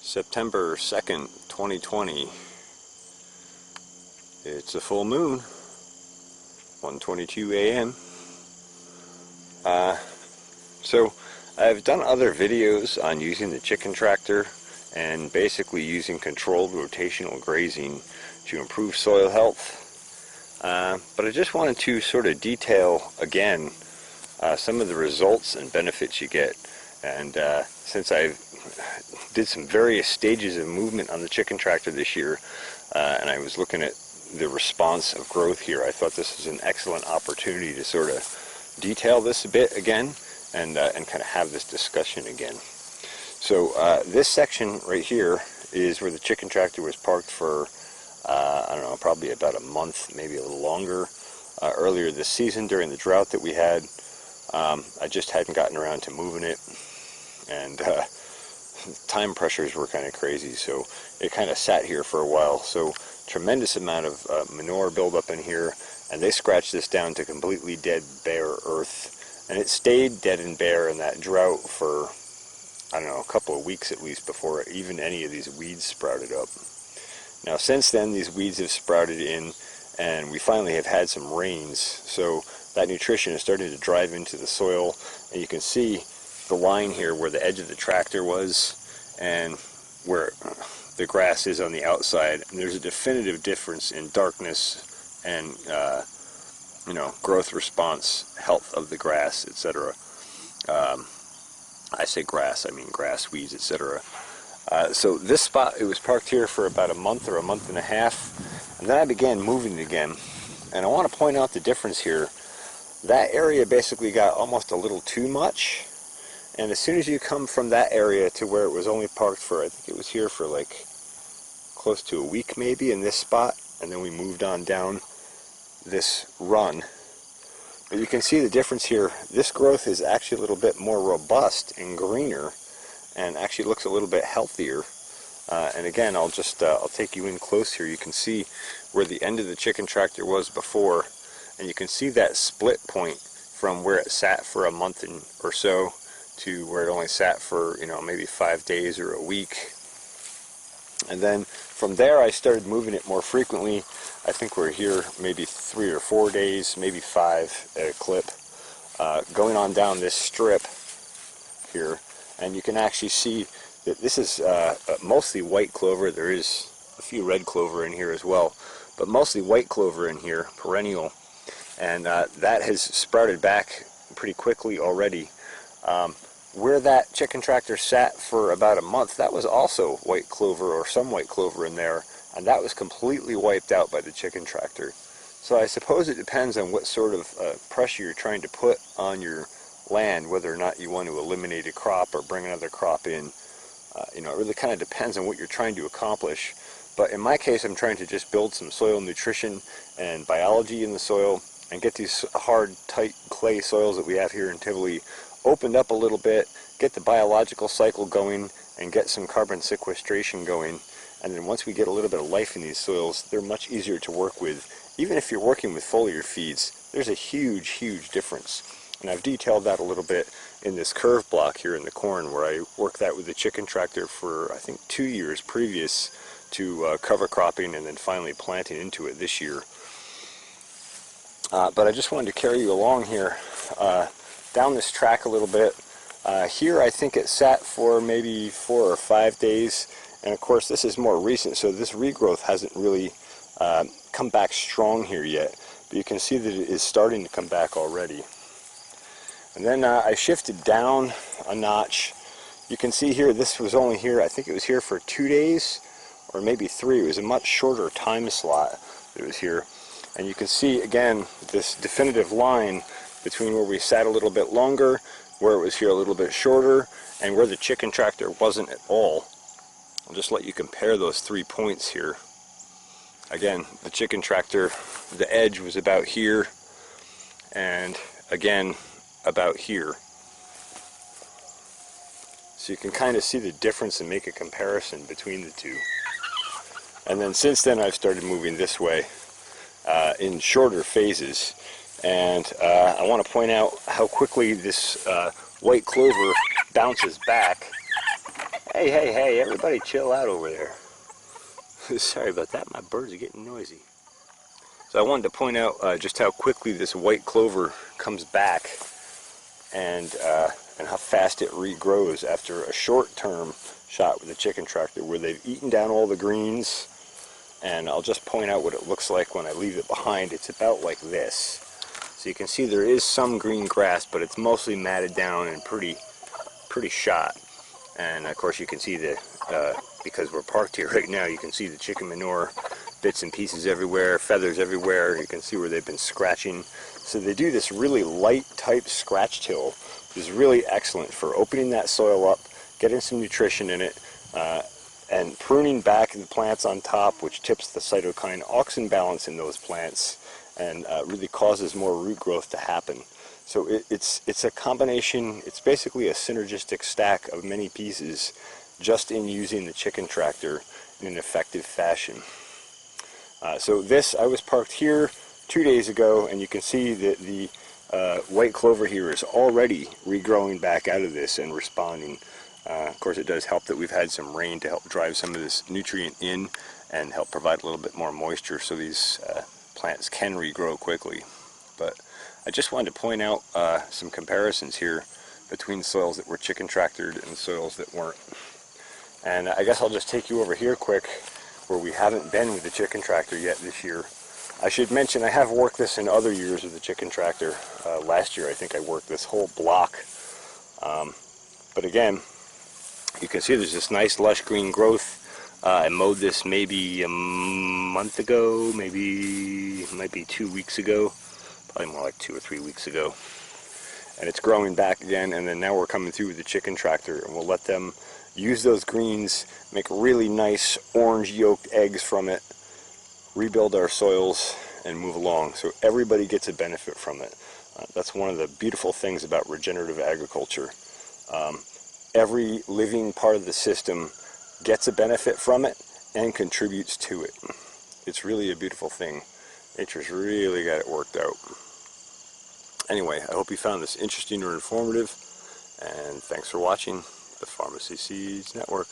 September 2nd, 2020. It's a full moon, 1:22 a.m. So I've done other videos on using the chicken tractor and basically using controlled rotational grazing to improve soil health. But I just wanted to sort of detail again some of the results and benefits you get. And since I did some various stages of movement on the chicken tractor this year, and I was looking at the response of growth here, I thought this was an excellent opportunity to sort of detail this a bit again and kind of have this discussion again. So this section right here is where the chicken tractor was parked for, I don't know, probably about a month, maybe a little longer, earlier this season during the drought that we had. I just hadn't gotten around to moving it, and time pressures were kind of crazy, so it kind of sat here for a while. So tremendous amount of manure buildup in here, and they scratched this down to completely dead, bare earth, and it stayed dead and bare in that drought for, I don't know, a couple of weeks at least before even any of these weeds sprouted up. Now since then these weeds have sprouted in, and we finally have had some rains, so that nutrition is starting to drive into the soil, and you can see the line here where the edge of the tractor was and where the grass is on the outside, and there's a definitive difference in darkness and you know, growth response, health of the grass, etc. I say grass, I mean grass, weeds, etc. So this spot, it was parked here for about a month or a month and a half, and then I began moving it again. And I want to point out the difference here. That area basically got almost a little too much, and as soon as you come from that area to where it was only parked for, I think it was here for like close to a week maybe in this spot, and then we moved on down this run. But you can see the difference here. This growth is actually a little bit more robust and greener, and actually looks a little bit healthier. And again, I'll take you in close here. You can see where the end of the chicken tractor was before, and you can see that split point from where it sat for a month or so to where it only sat for, you know, maybe 5 days or a week. And then from there I started moving it more frequently. I think we're here maybe 3 or 4 days, maybe 5 at a clip, going on down this strip here. And you can actually see that this is mostly white clover. There is a few red clover in here as well, but mostly white clover in here, perennial. And that has sprouted back pretty quickly already. Where that chicken tractor sat for about a month, that was also white clover, or some white clover in there, and that was completely wiped out by the chicken tractor. So I suppose it depends on what sort of pressure you're trying to put on your land, whether or not you want to eliminate a crop or bring another crop in. You know, it really kind of depends on what you're trying to accomplish. But in my case, I'm trying to just build some soil nutrition and biology in the soil, and get these hard, tight clay soils that we have here in Tivoli opened up a little bit, get the biological cycle going, and get some carbon sequestration going. And then once we get a little bit of life in these soils, they're much easier to work with. Even if you're working with foliar feeds, there's a huge, huge difference. And I've detailed that a little bit in this curve block here in the corn, where I worked that with the chicken tractor for, I think, 2 years previous to cover cropping and then finally planting into it this year. But I just wanted to carry you along here, down this track a little bit. Here I think it sat for maybe 4 or 5 days, and of course this is more recent, so this regrowth hasn't really come back strong here yet, but you can see that it is starting to come back already. And then I shifted down a notch. You can see here, this was only here, I think it was here for 2 days, or maybe 3. It was a much shorter time slot that it was here. And you can see again this definitive line between where we sat a little bit longer, where it was here a little bit shorter, and where the chicken tractor wasn't at all. I'll just let you compare those 3 points here. Again, the chicken tractor, the edge was about here, and again about here. So you can kind of see the difference and make a comparison between the two. And then since then I've started moving this way in shorter phases. And I want to point out how quickly this white clover bounces back Hey, hey, hey, everybody chill out over there. Sorry about that, my birds are getting noisy. So I wanted to point out just how quickly this white clover comes back and how fast it regrows after a short-term shot with the chicken tractor where they've eaten down all the greens. And I'll just point out what it looks like when I leave it behind. It's about like this. So you can see there is some green grass, but it's mostly matted down and pretty shot. And of course you can see the, because we're parked here right now, you can see the chicken manure bits and pieces everywhere, feathers everywhere. You can see where they've been scratching. So they do this really light type scratch till, which is really excellent for opening that soil up, getting some nutrition in it, and pruning back the plants on top, which tips the cytokine-auxin balance in those plants and really causes more root growth to happen. So it's a combination, it's basically a synergistic stack of many pieces just in using the chicken tractor in an effective fashion. So this, I was parked here 2 days ago, and you can see that the white clover here is already regrowing back out of this and responding. Of course, it does help that we've had some rain to help drive some of this nutrient in and help provide a little bit more moisture so these plants can regrow quickly. But I just wanted to point out some comparisons here between soils that were chicken tractored and soils that weren't. And I guess I'll just take you over here quick where we haven't been with the chicken tractor yet this year. I should mention I have worked this in other years with the chicken tractor. Last year I think I worked this whole block. But again, you can see there's this nice lush green growth. I mowed this maybe a month ago, maybe, might be 2 weeks ago, probably more like 2 or 3 weeks ago. And it's growing back again, and then now we're coming through with the chicken tractor, and we'll let them use those greens, make really nice orange yolked eggs from it, rebuild our soils, and move along. So everybody gets a benefit from it. That's one of the beautiful things about regenerative agriculture. Every living part of the system gets a benefit from it and contributes to it. It's really a beautiful thing. Nature's really got it worked out. Anyway, I hope you found this interesting or informative, and thanks for watching the Pharmacy Seeds Network.